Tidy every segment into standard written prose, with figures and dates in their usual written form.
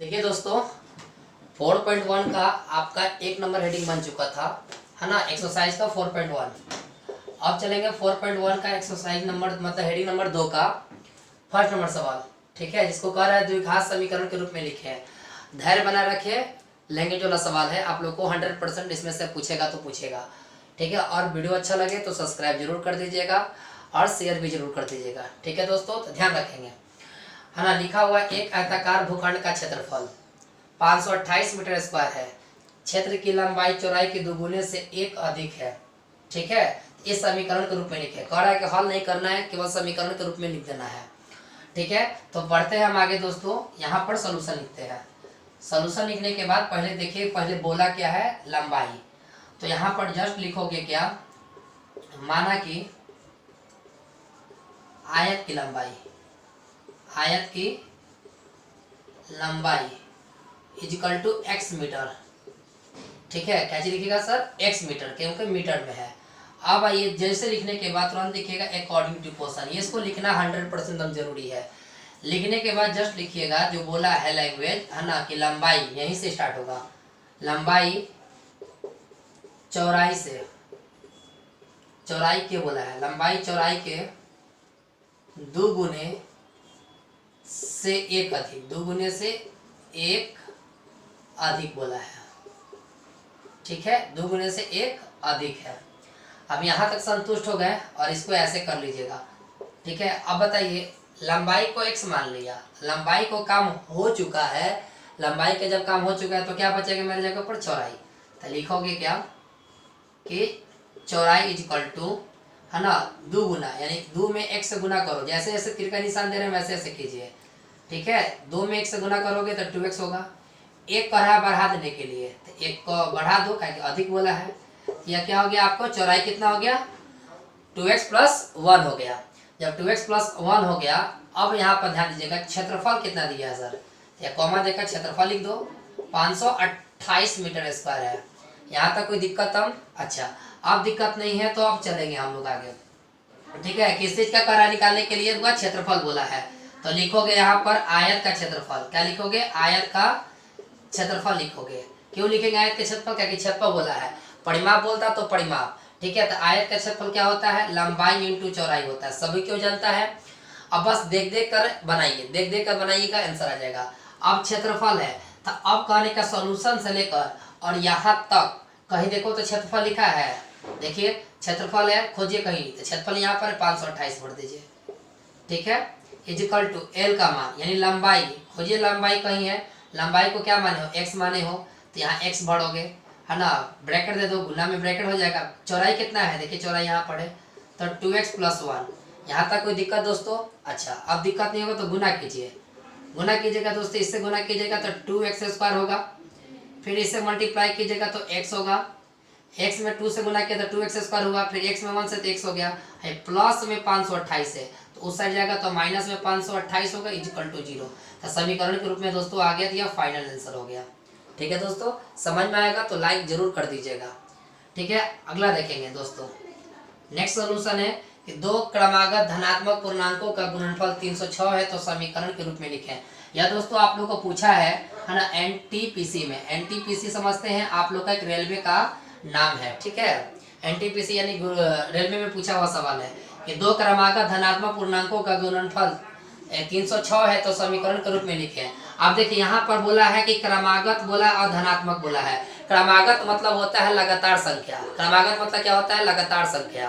देखिए दोस्तों, 4.1 का आपका एक नंबर हेडिंग बन चुका था, है ना। एक्सरसाइज का 4.1। अब चलेंगे 4.1 का एक्सरसाइज नंबर मतलब हेडिंग नंबर 2 का फर्स्ट नंबर सवाल। ठीक है, जिसको कह रहा है द्विघात समीकरण के रूप में लिखे। धैर्य बना रखे, लैंग्वेज वाला सवाल है, आप लोग को 100% इसमें से पूछेगा तो पूछेगा। ठीक है, और वीडियो अच्छा लगे तो सब्सक्राइब जरूर कर दीजिएगा और शेयर भी जरूर कर दीजिएगा। ठीक है दोस्तों, तो ध्यान रखेंगे, है ना। लिखा हुआ एक आयताकार भूखंड का क्षेत्रफल 528 मीटर स्क्वायर है। क्षेत्र की लंबाई चौड़ाई के दोगुने से एक अधिक है। ठीक है, इस समीकरण के रूप में लिखे। कह रहा है कि हल नहीं करना है, केवल समीकरण के रूप में लिख देना है। ठीक है, तो बढ़ते हैं हम आगे दोस्तों। यहाँ पर सोल्यूशन लिखते हैं। सोल्यूशन लिखने के बाद पहले देखिए, पहले बोला क्या है, लंबाई। तो यहाँ पर जस्ट लिखोगे क्या, माना कि आयत की लंबाई, आयत की लंबाई इजिकल टू एक्स मीटर। ठीक है, कैसे लिखिएगा सर, एक्स मीटर, क्योंकि मीटर में है। अब आइए, जैसे लिखने के बाद तुरंत लिखिएगा अकॉर्डिंग टू पोर्शन। ये इसको लिखना 100% एकदम जरूरी है। लिखने के बाद जस्ट लिखिएगा जो बोला है लैंग्वेज, है ना, कि लंबाई यहीं से स्टार्ट होगा। लंबाई चौड़ाई से, चौड़ाई के बोला है, लंबाई चौड़ाई के दुगुने से एक अधिक, दुगुने से एक अधिक बोला है। ठीक है, दुगुने से एक अधिक है। अब यहाँ तक संतुष्ट हो गए और इसको ऐसे कर लीजिएगा। ठीक है, अब बताइए, लंबाई को x मान लिया, लंबाई को काम हो चुका है। लंबाई के जब काम हो चुका है तो क्या बचेगा मेरे जगह पर, चौड़ाई। तो लिखोगे क्या कि चौड़ाई इजकल टू, है ना, दो गुना, यानी दो में एक से गुना करो। जैसे जैसे तीर का निशान दे रहे हैं वैसे ऐसे कीजिए। ठीक है, दो में एक से गुना करोगे तो 2x होगा। एक बढ़ा देने के लिए तो एक को बढ़ा दो, क्योंकि अधिक बोला है। यह क्या हो गया, आपको चौड़ाई कितना हो गया, 2x प्लस 1 हो गया। जब 2x प्लस 1 हो गया, अब यहाँ पर ध्यान दीजिएगा क्षेत्रफल कितना दिया है सर, या कॉमा देकर क्षेत्रफल लिख दो। 528 मीटर स्क्वायर है। यहाँ तक कोई दिक्कत हम, अच्छा अब दिक्कत नहीं है तो अब चलेंगे हम लोग आगे। ठीक है, किस चीज का करा निकालने के लिए हुआ, क्षेत्रफल बोला है। तो लिखोगे यहाँ पर आयत का क्षेत्रफल। क्या लिखोगे, आयत का क्षेत्रफल लिखोगे। क्यों लिखेंगे आयत के क्षेत्रफल, क्या क्षेत्रफल बोला है, परिमाप बोलता तो परिमाप। ठीक है, तो आयत का क्षेत्रफल क्या होता है, लंबाई इंटू चौड़ाई होता है। सभी क्यों जानता है। अब बस देख देख कर बनाइए, देख देख कर बनाइएगा, आंसर आ जाएगा। अब क्षेत्रफल है, तो अब कहने का सॉल्यूशन से लेकर और यहाँ तक कहीं देखो तो क्षेत्रफल लिखा है। देखिए क्षेत्रफल है, खोजिए कहीं, तो क्षेत्रफल यहाँ पर 528 भर दीजिए। ठीक है, इजिकल टू एल का मान, यानी लंबाई खोजिए, लंबाई कहीं है, लंबाई को क्या माने हो, x माने हो, तो यहाँ x भरोगे, है ना, ब्रैकेट दे दो, गुना में ब्रैकेट हो जाएगा। चौड़ाई कितना है, देखिए चौड़ाई यहाँ पर है, तो 2x प्लस 1। यहाँ तक कोई दिक्कत दोस्तों, अच्छा अब दिक्कत नहीं होगा तो गुना कीजिए। गुना कीजिएगा दोस्तों, इससे गुना कीजिएगा तो 2x स्क्वायर होगा, फिर इससे मल्टीप्लाई कीजिएगा तो x होगा। x में 2 से गुना किया तो 2x स्क्वायर होगा, फिर x में 1 से तो x हो गया, प्लस में 528 है तो उस साइड जाएगा तो माइनस में 528 होगा, इक्वल टू 0। तो समीकरण के रूप में दोस्तों आ गया, दिया फाइनल आंसर हो गया। ठीक है दोस्तों, समझ में आएगा तो लाइक जरूर कर दीजिएगा। ठीक है, अगला देखेंगे दोस्तों। नेक्स्ट सोल्यूशन है कि दो क्रमागत धनात्मक पूर्णांकों का गुणनफल 306 है, तो समीकरण के रूप में लिखें। यह दोस्तों आप लोग को पूछा है ना, एनटीपीसी में। एनटीपीसी समझते हैं आप लोग का, एक रेलवे का नाम है। ठीक है, एनटीपीसी यानी रेलवे में पूछा हुआ सवाल है कि दो क्रमागत धनात्मक पूर्णांकों का गुणनफल 306 है, तो समीकरण के रूप में लिखें। आप देखिए यहाँ पर बोला है कि क्रमागत बोला और धनात्मक बोला है। क्रमागत मतलब होता है लगातार संख्या, क्रमागत मतलब क्या होता है, लगातार संख्या।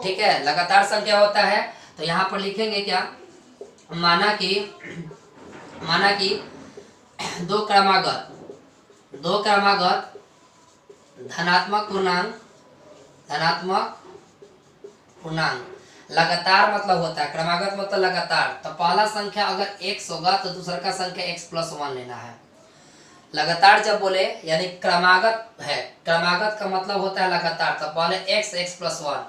ठीक है, लगातार संख्या होता है। तो यहाँ पर लिखेंगे क्या, माना कि दो क्रमागत धनात्मक पूर्णांक लगातार मतलब होता है, क्रमागत मतलब लगातार। तो पहला संख्या अगर x होगा तो दूसरा का संख्या x प्लस 1 लेना है। लगातार जब बोले यानी क्रमागत है, क्रमागत का मतलब होता है लगातार, तो पहले x प्लस 1,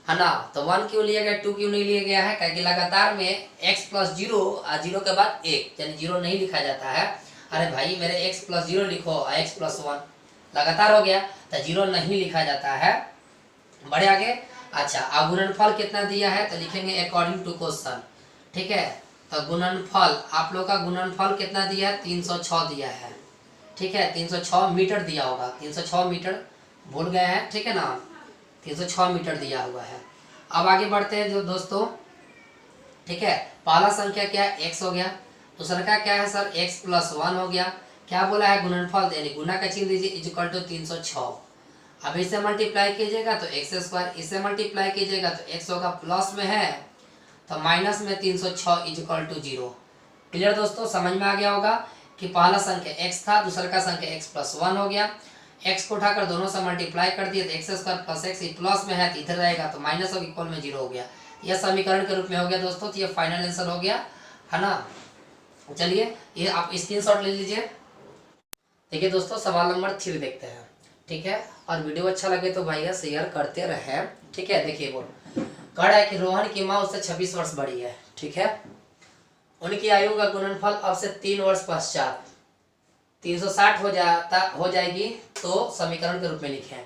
है ना। तो 1 क्यों लिया गया, 2 क्यों नहीं लिया गया है, क्योंकि लगातार में x प्लस 0 और 0 के बाद 1, यानी 0 नहीं लिखा जाता है। अरे भाई मेरे x प्लस 0 लिखो, x प्लस 1 लगातार हो गया, तो 0 नहीं लिखा जाता है। बढ़े आगे। अच्छा, अब गुणनफल कितना दिया है तो लिखेंगे अकॉर्डिंग टू क्वेश्चन। ठीक है, तो गुणनफल आप लोग का गुणनफल कितना दिया है, 306 दिया है। ठीक है, 306 मीटर दिया होगा, 306 मीटर भूल गए हैं, ठीक है ना, 306 मीटर दिया हुआ है। अब आगे बढ़ते हैं जो दोस्तों, ठीक है, पहला संख्या क्या है, x हो गया, दूसरा का क्या है सर, x प्लस 1 हो गया। क्या बोला है, गुणनफल यानी गुना का चिन्ह दीजिए, इक्वल टू 306। अब इसे मल्टीप्लाई कीजिएगा तो एक्स स्क्वायर, इसे मल्टीप्लाई कीजिएगा तो x होगा, प्लस में है तो माइनस में 306 इक्वल टू 0। क्लियर दोस्तों, समझ में आ गया होगा कि पहला संख्या x था, दूसरा का संख्या x प्लस 1 हो गया, x को उठाकर दोनों से मल्टीप्लाई कर दिए तो x square plus x, plus में है तो इधर रहेगा तो माइनस होगा, इक्वल में 0 हो गया। यह समीकरण के रूप में हो गया दोस्तों, तो ये फाइनल आंसर हो गया है ना। चलिए ये आप स्क्रीनशॉट ले लीजिए। देखिए दोस्तों, सवाल नंबर 3 देखते हैं, ठीक है, और वीडियो अच्छा लगे तो भैया शेयर करते रहे, ठीक है। देखिए वो कह रहा है कि रोहन की माँ उससे 26 वर्ष बड़ी है, ठीक है, उनकी आयु का गुणनफल अब से 3 वर्ष पश्चात 360 हो जाएगी, तो समीकरण के रूप में लिखे।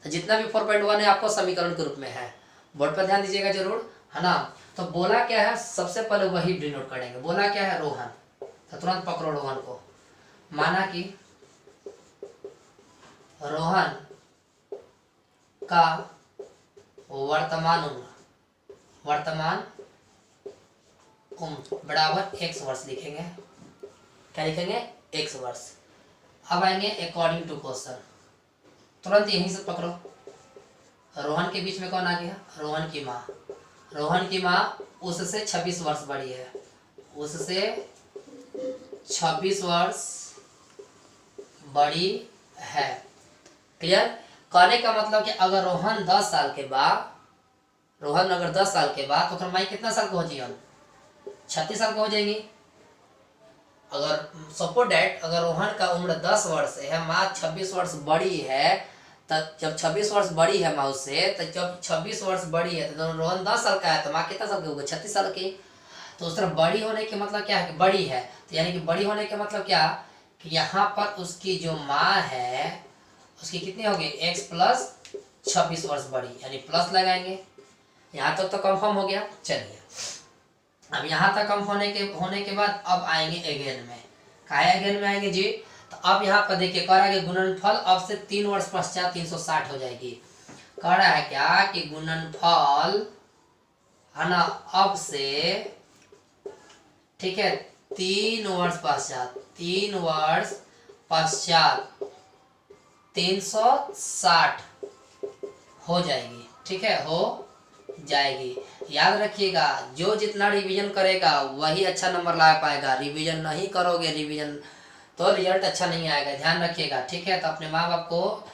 तो जितना भी 4.1 है आपको समीकरण के रूप में है, बोर्ड पर ध्यान दीजिएगा जरूर, है ना। तो बोला क्या है, सबसे पहले वही डिनोट करेंगे। बोला क्या है, रोहन, तो तुरंत पकड़ो रोहन को। माना कि रोहन का वर्तमान उम्र बराबर x वर्ष लिखेंगे। क्या लिखेंगे, x वर्ष। अब आएंगे अकॉर्डिंग टू क्वेश्चन, तुरंत यहीं से पकड़ो। रोहन के बीच में कौन आ गया, रोहन की माँ। रोहन की माँ उससे 26 वर्ष बड़ी है, उससे 26 वर्ष बड़ी है। क्लियर, कहने का मतलब कि अगर रोहन 10 साल के बाद, तो माई कितना साल का हो जाएगी, 36 साल का हो जाएंगी। अगर सपोज डेट अगर रोहन का उम्र 10 वर्ष है, माँ 26 वर्ष बड़ी है, तब जब 26 वर्ष बड़ी है माँ उससे, तो जब 26 वर्ष बड़ी है तो रोहन 10 साल का है, तो माँ कितना साल की होगी, 36 साल की। तो उस तरह बड़ी होने के मतलब क्या है कि बड़ी है, तो यानी कि बड़ी होने के मतलब क्या कि यहाँ पर उसकी जो माँ है उसकी कितनी होगी, x प्लस 26 वर्ष बड़ी, यानी प्लस लगाएंगे। यहाँ तक तो कंफर्म हो गया। चलिए अब यहाँ तक कंफर्म होने के बाद अब आएंगे अगेन में। काहे अगेन में आएंगे जी, तो अब यहाँ पर देखिए कह रहा है कि गुणनफल अब से 3 वर्ष पश्चात 360 हो जाएगी। कह रहा है क्या कि गुणनफल है ना अब से, ठीक है, 3 वर्ष पश्चात 360 हो जाएगी, ठीक है, हो जाएगी। याद रखिएगा, जो जितना रिवीजन करेगा वही अच्छा नंबर ला पाएगा। रिवीजन नहीं करोगे तो रिजल्ट अच्छा नहीं आएगा, ध्यान रखिएगा, ठीक है। तो अपने माँ बाप को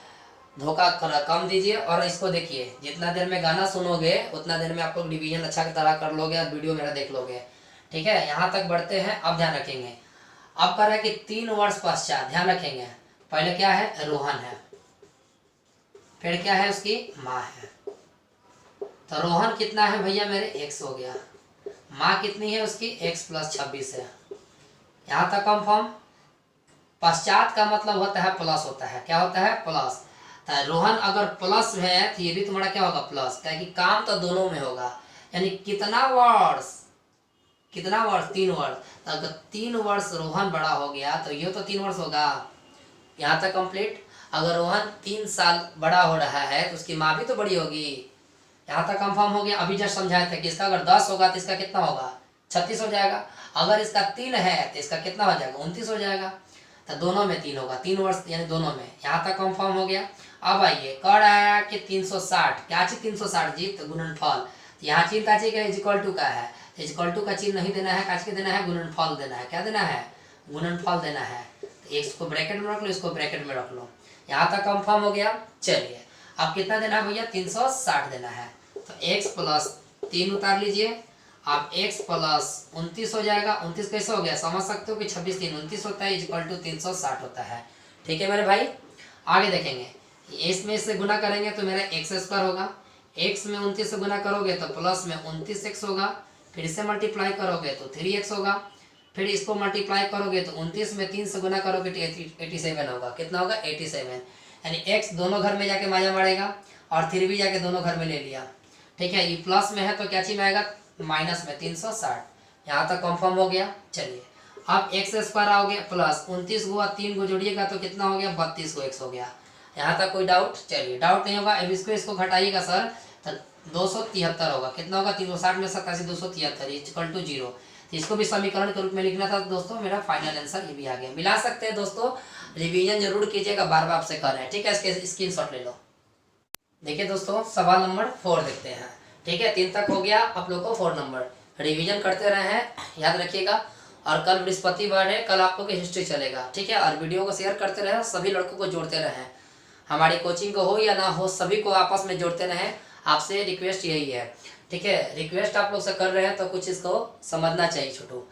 धोखा कम दीजिए। और इसको देखिए, जितना देर में गाना सुनोगे उतना देर में आप लोग रिवीजन अच्छा की तरह कर लोगे और वीडियो मेरा देख लोगे, ठीक है। यहाँ तक बढ़ते हैं, अब ध्यान रखेंगे। अब कह रहे हैं कि 3 वर्ष पश्चात, ध्यान रखेंगे, पहले क्या है, रोहन है, फिर क्या है, उसकी माँ है। तो रोहन कितना है भैया मेरे, x हो गया, माँ कितनी है उसकी, x प्लस 26 है। यहाँ तक कंफर्म। पश्चात का मतलब होता है प्लस होता है, क्या होता है, प्लस। तो रोहन अगर प्लस है तो ये भी तुम्हारा क्या होगा, प्लस, क्या कि काम तो दोनों में होगा। यानी कितना वर्ष, 3 वर्ष। तो अगर 3 वर्ष रोहन बड़ा हो गया तो ये तो 3 वर्ष होगा। यहाँ तक कंप्लीट। अगर रोहन 3 साल बड़ा हो रहा है तो उसकी माँ भी तो बड़ी होगी। यहाँ तक कंफर्म हो गया। अभी जस्ट समझाया था कि इसका अगर 10 होगा तो इसका कितना होगा, 36 हो जाएगा। अगर इसका 3 है तो इसका कितना हो जाएगा, 29 हो जाएगा। तो दोनों में 3 होगा, 3 वर्ष यानी दोनों में। यहाँ तक कंफर्म हो गया। अब आइए, कह रहा है कि 360, क्या चीज 360 जी, तो गुणनफल। यहाँ चिन्ह का चीज इक्वल टू का है, इक्वल टू का चिन्ह नहीं देना है, काच के देना है, गुणनफल देना है। क्या देना है, गुणनफल देना है। तो इसको ब्रैकेट में रख लो, इसको ब्रैकेट में रख लो। यहाँ तक कंफर्म हो गया। चलिए अब कितना देना है भैया, 360 देना है। तो x प्लस 3 उतार लीजिए, आप x प्लस 29 हो जाएगा। 29 कैसे हो गया, समझ सकते हो कि 26 3 29 होता है, इक्वल टू 360 होता है। ठीक है मेरे भाई, आगे देखेंगे। इसमें इससे गुना करेंगे तो मेरा x स्क्वायर होगा, x में 29 से गुना करोगे तो प्लस में 29x होगा, फिर इसे मल्टीप्लाई करोगे तो 3x होगा, फिर इसको मल्टीप्लाई करोगे तो 29 में 3 से गुना करोगे तो 87 होगा। कितना होगा, 87। यानी x दोनों घर में जाके माया मारेगा और 3 भी जाके दोनों घर में ले लिया। ठीक है, ये प्लस में है तो क्या चीज में आएगा, माइनस में 360। यहाँ तक कंफर्म हो गया। चलिए अब एक्स स्क्वायर आओगे प्लस 29 को 3 को जोड़िएगा तो कितना हो गया 32 को x हो गया। यहाँ तक कोई डाउट? चलिए डाउट नहीं होगा। अब इसको घटाइएगा सर तो 273 होगा। कितना होगा 360 में 87 273 इक्वल टू 0। तो इसको भी समीकरण के रूप में लिखना था दोस्तों। मेरा फाइनल आंसर ये भी आ गया। मिला सकते हैं दोस्तों, रिवीजन जरूर कीजिएगा, बार बार आपसे कर रहे हैं, ठीक है। इसके स्क्रीनशॉट ले लो। देखिए दोस्तों सवाल नंबर 4 देखते हैं, ठीक है। 3 तक हो गया, आप लोग को 4 नंबर रिवीजन करते रहे हैं, याद रखिएगा। और कल बृहस्पतिवार है, कल आप लोग की हिस्ट्री चलेगा, ठीक है। और वीडियो को शेयर करते रहे, सभी लड़कों को जोड़ते रहे। हमारी कोचिंग को हो या ना हो, सभी को आपस में जोड़ते रहें। आपसे रिक्वेस्ट यही है, ठीक है। रिक्वेस्ट आप लोग से कर रहे हैं तो कुछ इसको समझना चाहिए छोटू। तो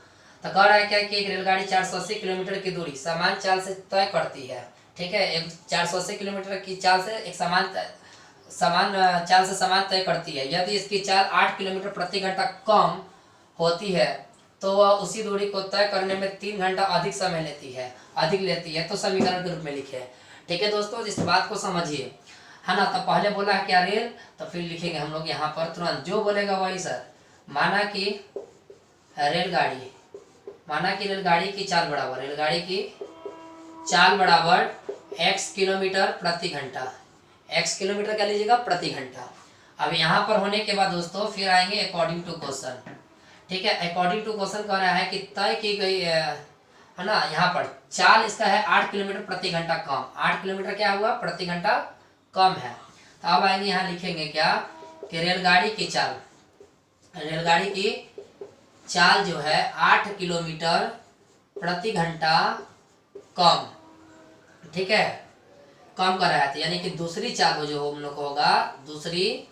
कह रहा है क्या कि एक रेलगाड़ी 480 किलोमीटर की दूरी समान चाल से तय करती है, ठीक है। एक 480 किलोमीटर की चाल से एक समान चाल से समान तय करती है। यदि इसकी चाल 8 किलोमीटर प्रति घंटा कम होती है तो वह उसी दूरी को तय करने में 3 घंटा अधिक समय लेती है। तो समीकरण के रूप में लिखे, ठीक है दोस्तों। इस बात को समझिए, है ना। तो पहले बोला है क्या रेल, तो फिर लिखेंगे हम लोग यहाँ पर तुरंत जो बोलेगा वही सर। माना कि रेलगाड़ी की चाल बराबर x किलोमीटर प्रति घंटा। x किलोमीटर क्या लीजिएगा प्रति घंटा। अब यहाँ पर होने के बाद दोस्तों फिर आएंगे अकॉर्डिंग टू क्वेश्चन, ठीक है। अकॉर्डिंग टू क्वेश्चन कह रहा है कि तय की गई है ना। यहाँ पर चाल इसका है 8 किलोमीटर प्रति घंटा कम। 8 किलोमीटर क्या हुआ प्रति घंटा कम है। तो अब आएंगे यहाँ लिखेंगे क्या कि रेलगाड़ी की चाल जो है 8 किलोमीटर प्रति घंटा कम, ठीक है, कम कर रहा है। यानी कि दूसरी चाल जो हम लोग होगा, दूसरी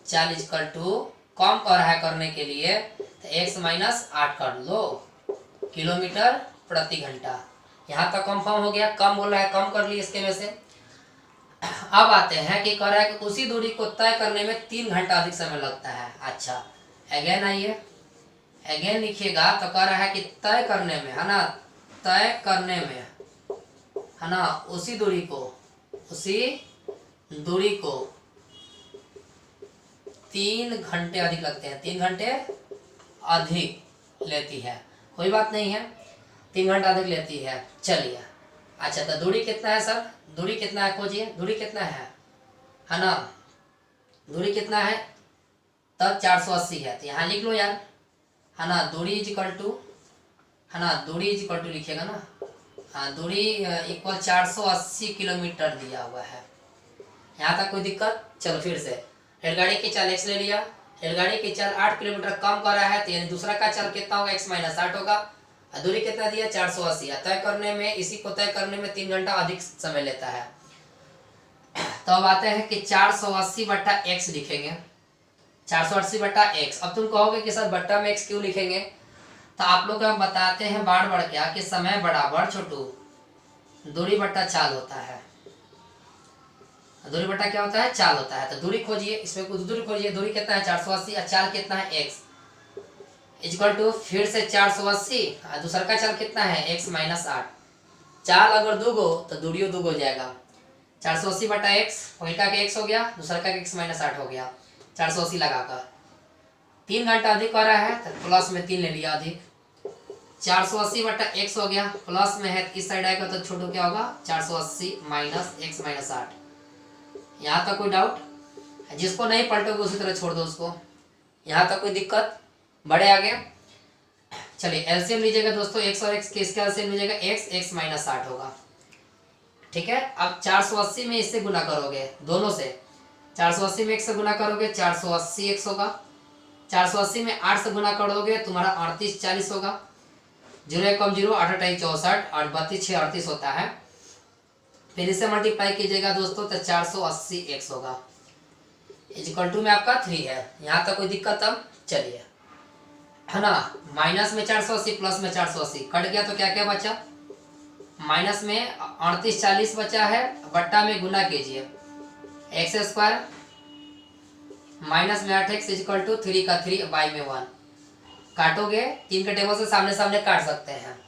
चाल इक्वल टू कम कर रहा है करने के लिए तो x माइनस 8 कर लो किलोमीटर प्रति घंटा। यहाँ तक कंफर्म हो गया। कम बोल रहा है, कम कर लिए इसके में से। अब आते हैं कि कह रहा है कि उसी दूरी को तय करने में 3 घंटा अधिक समय लगता है। अच्छा अगेन आइए, अगेन लिखिएगा। तो कह रहा है कि तय करने में, है ना, तय करने में, है ना, उसी दूरी को 3 घंटे अधिक लगते हैं। 3 घंटे अधिक लेती है, कोई बात नहीं है, 3 घंटा अधिक लेती है। चलिए अच्छा तो दूरी कितना है सर, दूरी कितना है खोजिए, दूरी कितना है ना, दूरी कितना है तब 480 है। तो यहाँ लिख लो यार, है ना। दूरी इज इक्वल टू, है ना, दूरी इज इक्वल टू लिखिएगा ना। हाँ दूरी इक्वल 480 किलोमीटर दिया हुआ है। यहाँ तक कोई दिक्कत? चलो फिर से, रेलगाड़ी की चाल x ले लिया, रेलगाड़ी की चाल 8 किलोमीटर कम कर रहा है तो यानी दूसरा का चाल कितना होगा x माइनस 8 होगा। दूरी कितना दिया 480। तय करने में, इसी को तय करने में 3 घंटा अधिक समय लेता है। तो अब आते हैं कि 480 बट्टा x लिखेंगे, 480 बट्टा x। अब तुम कहोगे कि सर बट्टा में x क्यों लिखेंगे, तो आप लोग हम बताते हैं बार बार क्या कि समय बराबर छोटू दूरी बट्टा चाल होता है। दूरी बट्टा क्या होता है, चाल होता है। तो दूरी खोजिए, इसमें कुछ दूरी खोजिए। दूरी कितना है 480 और चाल कितना है x इक्वल टू फिर से 480 और दूसरा का चाल कितना है x माइनस 8। चाल अगर दूगो तो दूरियो दूगो जाएगा। 480 बटा x, पहले का x हो गया, दूसरा का x माइनस 8 हो गया। 480 लगाकर 3 घंटा अधिक हो रहा है तो प्लस में 3 ले लिया अधिक। 480 बटा x हो गया, प्लस में है इस साइड आएगा तो छोटू क्या होगा 480 माइनस x माइनस 8। यहाँ तक कोई डाउट? जिसको नहीं पलटोगे उसी तरह छोड़ दो उसको। यहाँ तक कोई दिक्कत? बड़े आगे चलिए एलसीएम लीजिएगा दोस्तों। x और x किसका एलसीएम लीजिएगा, x माइनस 8 होगा, ठीक है। अब 480 में इससे गुना करोगे, दोनों से 480 में x से गुना करोगे 480 x होगा। 480 में 8 से गुना कर दोगे तुम्हारा 38 40 होगा। 0 1 0 8 8 64 8 32 6 38 होता है। फिर इसे मल्टीप्लाई कीजिएगा दोस्तों तो 480 x होगा इक्वल टू में आपका 3 है। यहाँ तक कोई दिक्कत? अब चलिए, है ना, माइनस में 480 प्लस में 480 कट गया तो क्या क्या बचा, माइनस में 38 40 बचा है, बट्टा में गुना कीजिए एक्स स्क्वायर माइनस में 8x इक्वल टू 3 का 3 बाई में 1 काटोगे 3 के टेबल से सामने सामने काट सकते हैं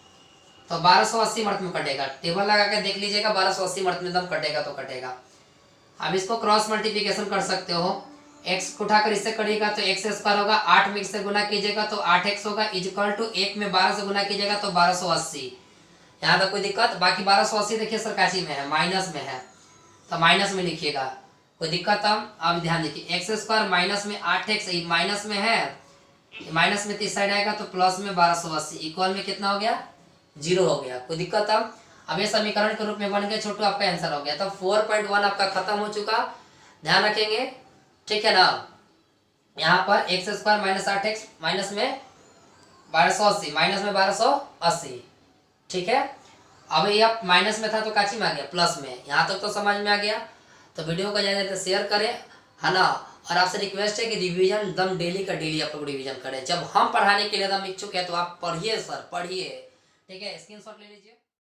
तो 1280 मर्त में कटेगा। टेबल लगा के देख लीजिएगा 1280 मर्त में एकदम कटेगा तो कटेगा। अब इसको क्रॉस मल्टीप्लिकेशन कर सकते हो, x को उठाकर इससे करिएगा तो x स्क्वायर होगा, 8 में इससे गुना कीजिएगा तो 8x होगा, इक्वल टू 1 में 12 से गुना कीजिएगा तो 1280। यहाँ तक कोई दिक्कत? बाकी 1280 देखिए सरकाची में है, माइनस में है, तो माइनस में लिखिएगा, कोई दिक्कत? हम आप ध्यान देखिए, एक्स स्क्वायर माइनस में 8x माइनस में है, माइनस में 30 साइड आएगा तो प्लस में 1280, इक्वल में कितना हो गया? 0 हो गया। कोई दिक्कत? अब ये समीकरण के रूप में बन गया छोटू, आपका आंसर हो गया। तब 4.1 आपका खत्म हो चुका, ध्यान रखेंगे, ठीक है ना। यहाँ पर x square minus 8x minus में 1280, माइनस में 1280, ठीक है। अब ये आप माइनस में था तो काची में आ गया? प्लस में। यहाँ तक तो समझ में आ गया। तो वीडियो को ज़्यादा शेयर करें, है ना। और आपसे रिक्वेस्ट है कि रिवीजन एकदम डेली का डेली आप लोग रिवीजन करें। जब हम पढ़ाने के लिए एकदम इच्छुक है तो आप पढ़िए सर, पढ़िए, ठीक है। स्क्रीनशॉट ले लीजिए।